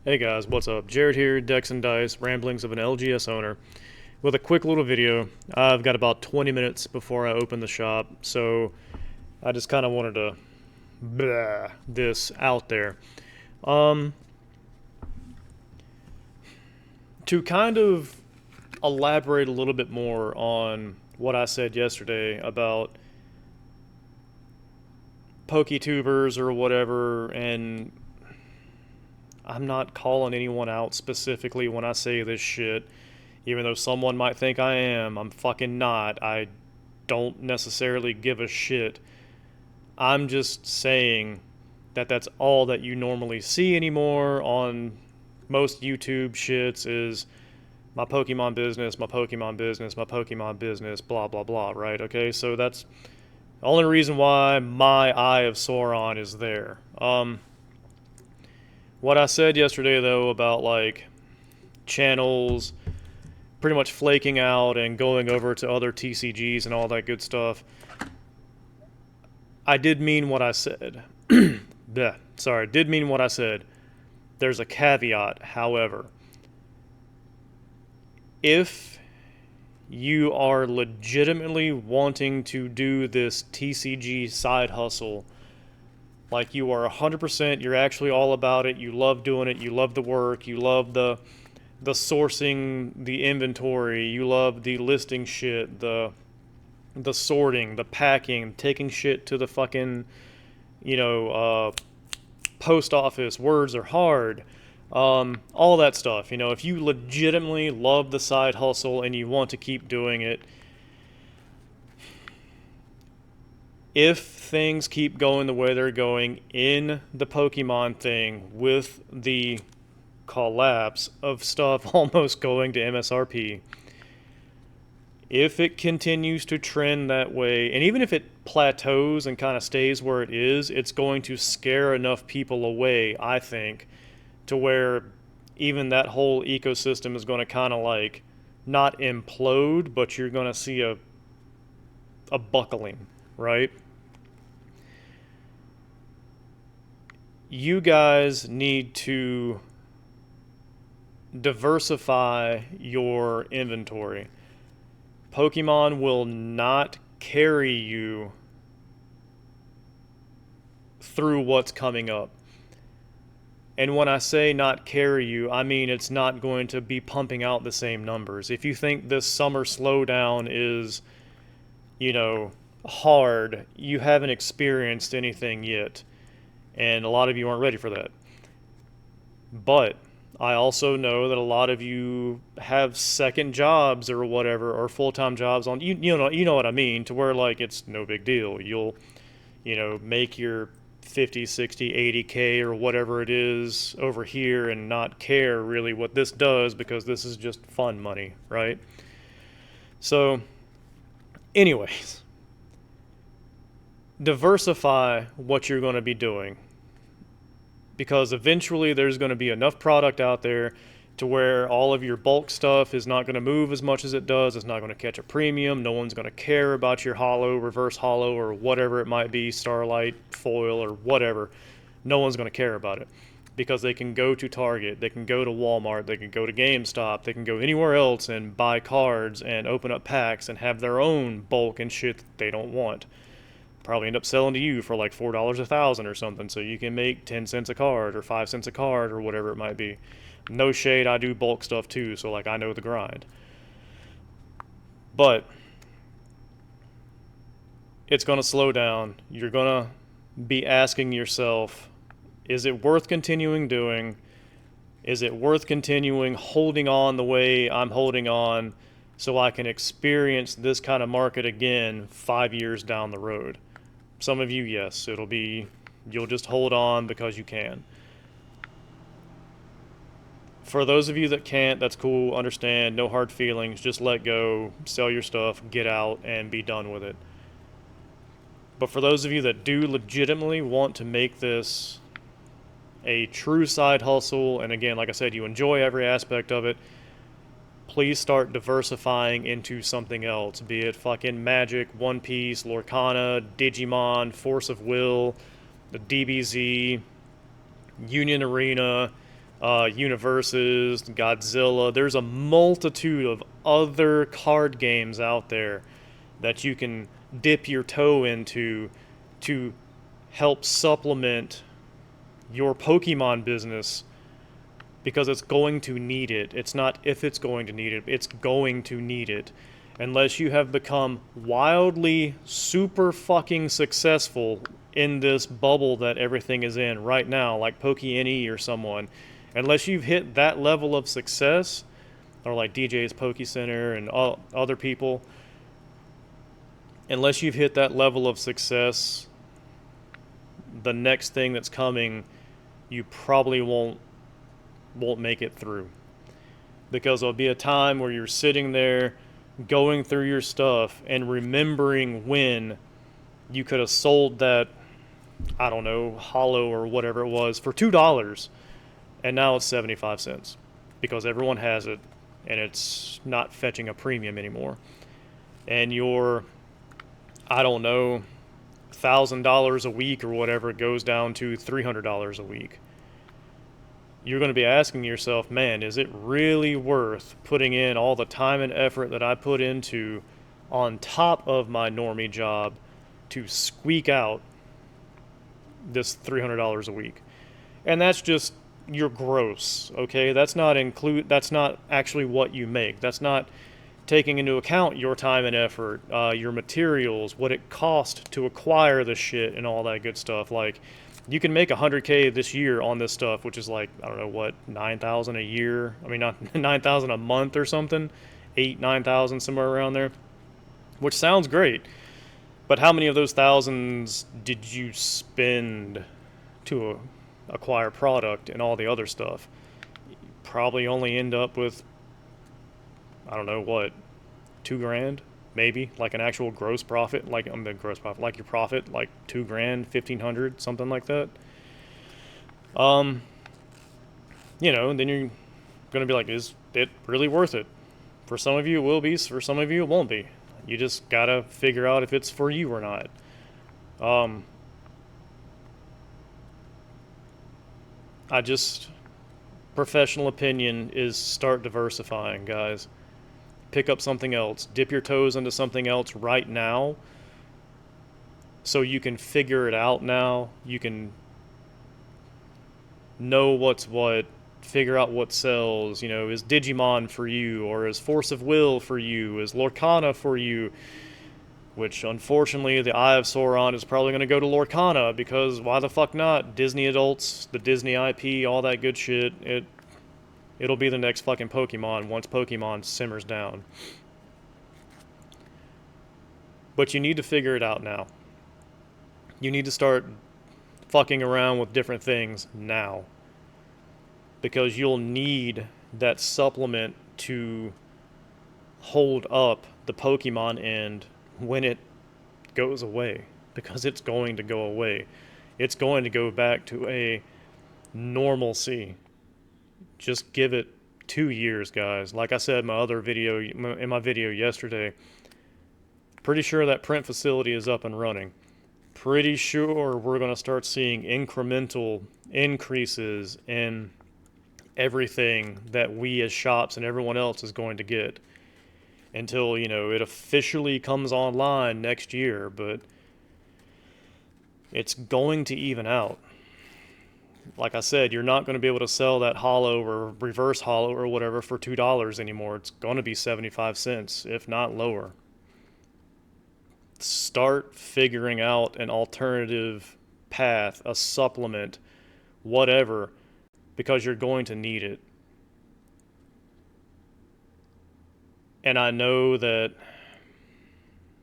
Hey guys, what's up? Jared here, Dex and Dice, Ramblings of an LGS owner, with a quick little video. I've got about 20 minutes before I open the shop, so I just kind of wanted to this out there. Um, to kind of elaborate a little bit more on what I said yesterday about PokeTubers or whatever, and I'm not calling anyone out specifically when I say this shit. Even though someone might think I am, I'm fucking not. I don't necessarily give a shit. I'm just saying that that's all that you normally see anymore on most YouTube shits is my Pokemon business, my Pokemon business, my Pokemon business, blah, blah, blah, right? Okay, so that's the only reason why my Eye of Sauron is there. What I said yesterday, though, about like channels pretty much flaking out and going over to other TCGs and all that good stuff. I did mean what I said. Bleh, sorry, did mean what I said. There's a caveat, however. If you are legitimately wanting to do this TCG side hustle, like you are 100%, you're actually all about it, you love doing it, you love the work, you love the sourcing, the inventory, you love the listing shit, the sorting, the packing, taking shit to the fucking, you know, post office. Words are hard. All that stuff. You know, if you legitimately love the side hustle and you want to keep doing it, if things keep going the way they're going in the Pokemon thing with the collapse of stuff almost going to MSRP, if it continues to trend that way, and even if it plateaus and kind of stays where it is, it's going to scare enough people away, I think, to where even that whole ecosystem is going to kind of like not implode, but you're going to see a buckling, right? You guys need to diversify your inventory. Pokemon will not carry you through what's coming up. And when I say not carry you, I mean it's not going to be pumping out the same numbers. If you think this summer slowdown is, you know, hard, you haven't experienced anything yet. And a lot of you aren't ready for that. But I also know that a lot of you have second jobs or whatever, or full-time jobs on you know what I mean, to where like it's no big deal. You'll, you know, make your 50, 60, 80K or whatever it is over here and not care really what this does because this is just fun money, right? So, anyways, diversify what you're going to be doing because eventually there's going to be enough product out there to where all of your bulk stuff is not going to move as much as it does. It's not going to catch a premium. No one's going to care about your hollow, reverse hollow, or whatever it might be, starlight, foil, or whatever. No one's going to care about it because they can go to Target, they can go to Walmart, they can go to GameStop, they can go anywhere else and buy cards and open up packs and have their own bulk and shit that they don't want. Probably end up selling to you for like $4 a thousand or something, so you can make 10 cents a card or 5 cents a card or whatever it might be. No shade, I do bulk stuff too, so like I know the grind. But it's going to slow down. You're going to be asking yourself, is it worth continuing doing? Is it worth continuing holding on the way I'm holding on so I can experience this kind of market again 5 years down the road? Some of you, yes, it'll be, you'll just hold on because you can. For those of you that can't, that's cool, understand, no hard feelings, just let go, sell your stuff, get out, and be done with it. But for those of you that do legitimately want to make this a true side hustle, and again, like I said, you enjoy every aspect of it, please start diversifying into something else, be it fucking Magic, One Piece, Lorcana, Digimon, Force of Will, the DBZ, Union Arena, Universes, Godzilla. There's a multitude of other card games out there that you can dip your toe into to help supplement your Pokemon business because it's going to need it. It's not if it's going to need it, it's going to need it. Unless you have become wildly super fucking successful in this bubble that everything is in right now, like PokeNE or someone, unless you've hit that level of success, or like DJ's Poke Center and all other people, unless you've hit that level of success, the next thing that's coming, you probably won't make it through. Because there'll be a time where you're sitting there going through your stuff and remembering when you could have sold that, I don't know, hollow or whatever it was for $2 and now it's 75 cents because everyone has it and it's not fetching a premium anymore. And your, I don't know, $1,000 a week or whatever goes down to $300 a week. You're going to be asking yourself, man, is it really worth putting in all the time and effort that I put into on top of my normie job to squeak out this $300 a week? And that's just your gross, okay? That's not actually what you make. That's not taking into account your time and effort, your materials, what it cost to acquire the shit and all that good stuff. Like, you can make 100K this year on this stuff, which is like, I don't know what, 9,000 a year. I mean, not 9,000 a month or something, 9,000 somewhere around there, which sounds great. But how many of those thousands did you spend to acquire product and all the other stuff? You probably only end up with, I don't know what, 2 grand, maybe, like an actual gross profit, like the gross profit, like your profit, like 2 grand, 1,500, something like that. And then you're gonna be like, is it really worth it? For some of you, it will be. For some of you, it won't be. You just gotta figure out if it's for you or not. Professional opinion is start diversifying, guys. Pick up something else. Dip your toes into something else right now so you can figure it out now. You can know what's what, figure out what sells. Is Digimon for you, or is Force of Will for you, is Lorcana for you? Which, unfortunately, the Eye of Sauron is probably going to go to Lorcana, because why the fuck not? Disney adults, the Disney IP, all that good shit. It'll be the next fucking Pokemon once Pokemon simmers down. But you need to figure it out now. You need to start fucking around with different things now. Because you'll need that supplement to hold up the Pokemon end when it goes away. Because it's going to go away. It's going to go back to a normalcy. Just give it 2 years, guys. Like I said in my video yesterday, pretty sure that print facility is up and running. Pretty sure we're going to start seeing incremental increases in everything that we as shops and everyone else is going to get until, it officially comes online next year, but it's going to even out. Like I said, you're not going to be able to sell that hollow or reverse hollow or whatever for $2 anymore. It's going to be 75 cents, if not lower. Start figuring out an alternative path, a supplement, whatever, because you're going to need it. And I know that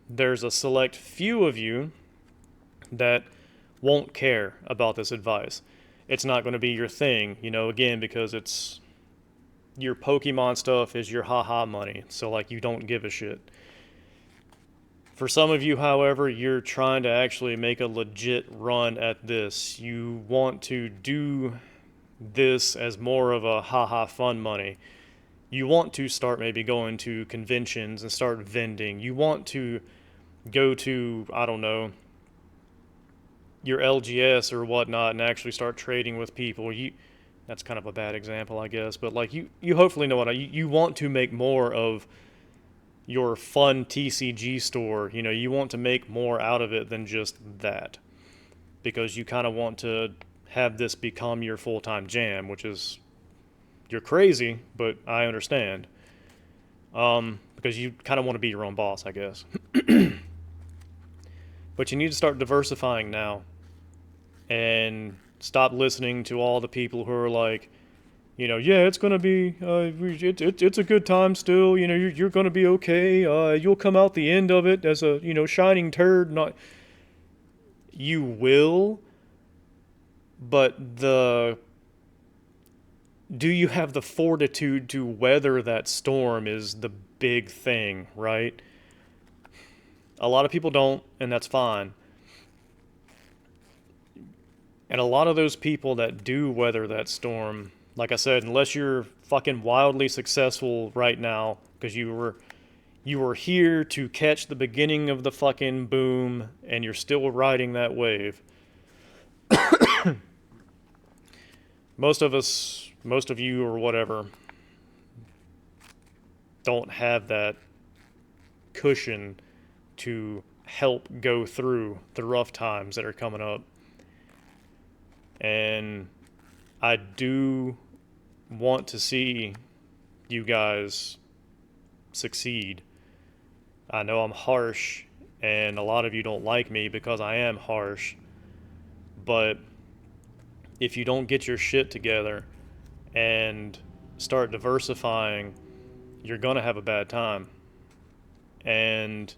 there's a select few of you that won't care about this advice. It's not going to be your thing, again, because it's your Pokemon stuff is your haha money. So, like, you don't give a shit. For some of you, however, you're trying to actually make a legit run at this. You want to do this as more of a haha fun money. You want to start maybe going to conventions and start vending. You want to go to, I don't know, your LGS or whatnot and actually start trading with people. That's kind of a bad example, I guess, but like you hopefully know you want to make more of your fun TCG store. You want to make more out of it than just that, because you kind of want to have this become your full-time jam, which is, you're crazy, but I understand. Because you kind of want to be your own boss, I guess. But you need to start diversifying now and stop listening to all the people who are like, yeah, it's gonna be, it's a good time still. You're gonna be okay. You'll come out the end of it as a, shining turd. Not, you will, but do you have the fortitude to weather that storm is the big thing, right? A lot of people don't, and that's fine. And a lot of those people that do weather that storm, like I said, unless you're fucking wildly successful right now, because you were here to catch the beginning of the fucking boom, and you're still riding that wave. Most of you or whatever, don't have that cushion to help go through the rough times that are coming up. And I do want to see you guys succeed. I know I'm harsh, and a lot of you don't like me because I am harsh, but if you don't get your shit together and start diversifying, you're going to have a bad time. And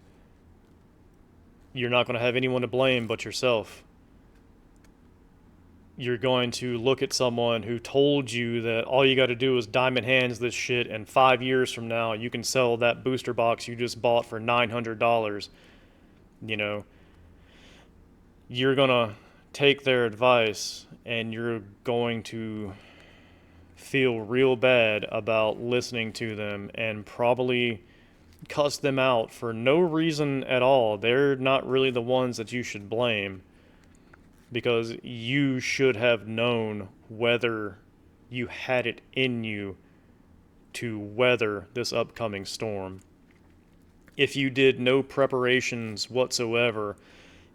you're not going to have anyone to blame but yourself. You're going to look at someone who told you that all you got to do is diamond hands this shit, and 5 years from now you can sell that booster box you just bought for $900. You're going to take their advice, and you're going to feel real bad about listening to them and probably cuss them out for no reason at all. They're not really the ones that you should blame, because you should have known whether you had it in you to weather this upcoming storm. If you did no preparations whatsoever,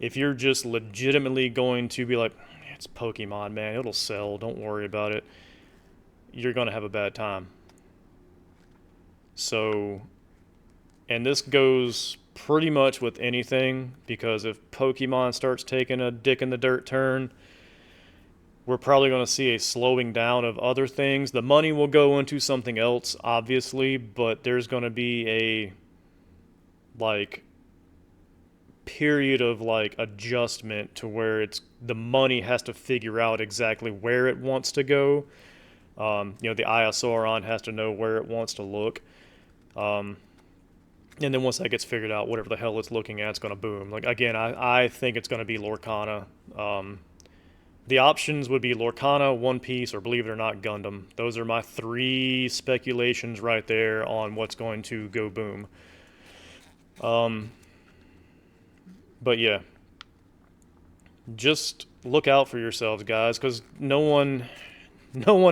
if you're just legitimately going to be like, it's Pokemon, man, it'll sell, don't worry about it, you're going to have a bad time. So, and this goes pretty much with anything, because if Pokemon starts taking a dick in the dirt turn, we're probably going to see a slowing down of other things. The money will go into something else, obviously, but there's going to be a period of adjustment to where the money has to figure out exactly where it wants to go. The Iosauron has to know where it wants to look. And then once that gets figured out, whatever the hell it's looking at, it's going to boom. Again, I think it's going to be Lorcana. The options would be Lorcana, One Piece, or believe it or not, Gundam. Those are my 3 speculations right there on what's going to go boom. But yeah, just look out for yourselves, guys, because no one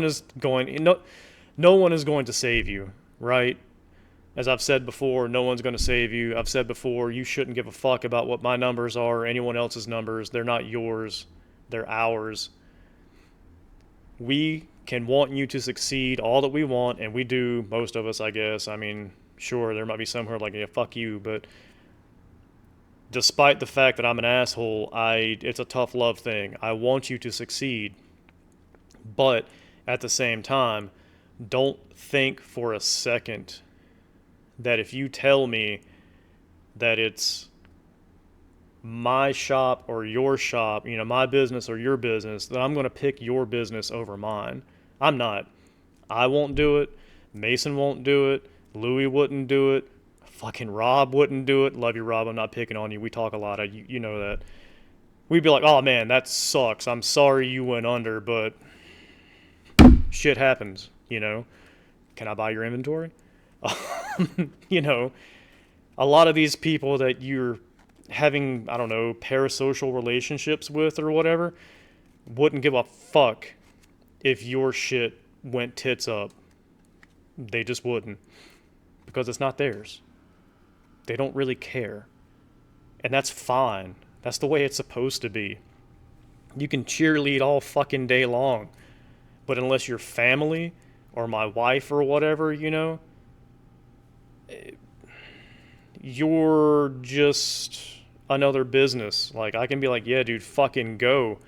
is going to save you, right? As I've said before, no one's going to save you. I've said before, you shouldn't give a fuck about what my numbers are or anyone else's numbers. They're not yours. They're ours. We can want you to succeed all that we want, and we do, most of us, I guess. I mean, sure, there might be some who are like, yeah, fuck you, but despite the fact that I'm an asshole, it's a tough love thing. I want you to succeed. But at the same time, don't think for a second that if you tell me that it's my shop or your shop, my business or your business, that I'm going to pick your business over mine. I'm not. I won't do it. Mason won't do it. Louis wouldn't do it. Fucking Rob wouldn't do it. Love you, Rob. I'm not picking on you. We talk a lot. You know that. We'd be like, oh man, that sucks. I'm sorry you went under, but shit happens, Can I buy your inventory? A lot of these people that you're having, I don't know, parasocial relationships with or whatever, wouldn't give a fuck if your shit went tits up. They just wouldn't, because it's not theirs. They don't really care. And that's fine. That's the way it's supposed to be. You can cheerlead all fucking day long, but unless you're family or my wife or whatever, you're just another business. Like, I can be like, yeah, dude, fucking go.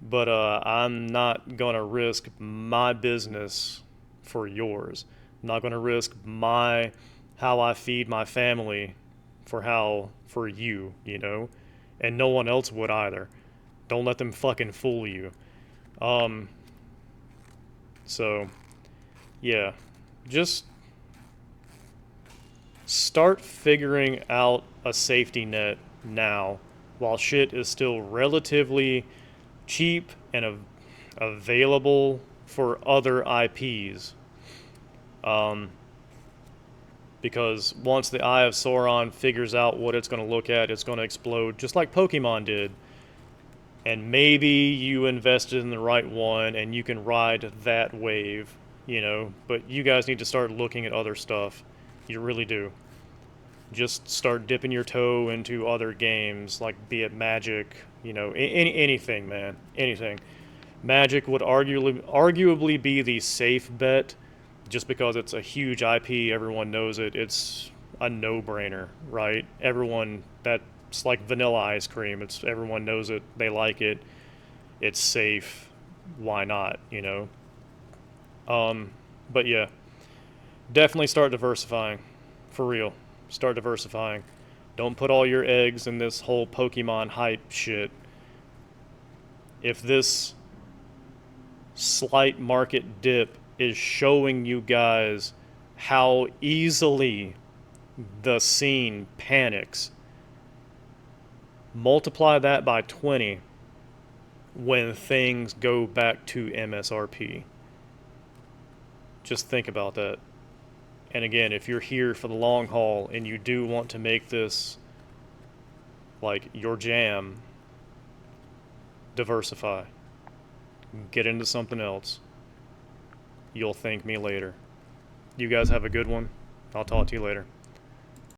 But I'm not gonna risk my business for yours. I'm not gonna risk how I feed my family for you, and no one else would either. Don't let them fucking fool you. Um, so yeah, just start figuring out a safety net now while shit is still relatively cheap and available for other IPs. Um, because once the Eye of Sauron figures out what it's going to look at, it's going to explode just like Pokemon did. And maybe you invested in the right one and you can ride that wave, but you guys need to start looking at other stuff. You really do. Just start dipping your toe into other games, like be it Magic, anything, man, anything. Magic would arguably be the safe bet, just because it's a huge IP. Everyone knows it. It's a no-brainer, right? That's like vanilla ice cream. Everyone knows it. They like it. It's safe. Why not? But yeah, definitely start diversifying, for real. Start diversifying. Don't put all your eggs in this whole Pokemon hype shit. If this slight market dip is showing you guys how easily the scene panics, multiply that by 20 when things go back to MSRP. Just think about that. And again, if you're here for the long haul and you do want to make this like your jam, diversify. Get into something else. You'll thank me later. You guys have a good one. I'll talk to you later.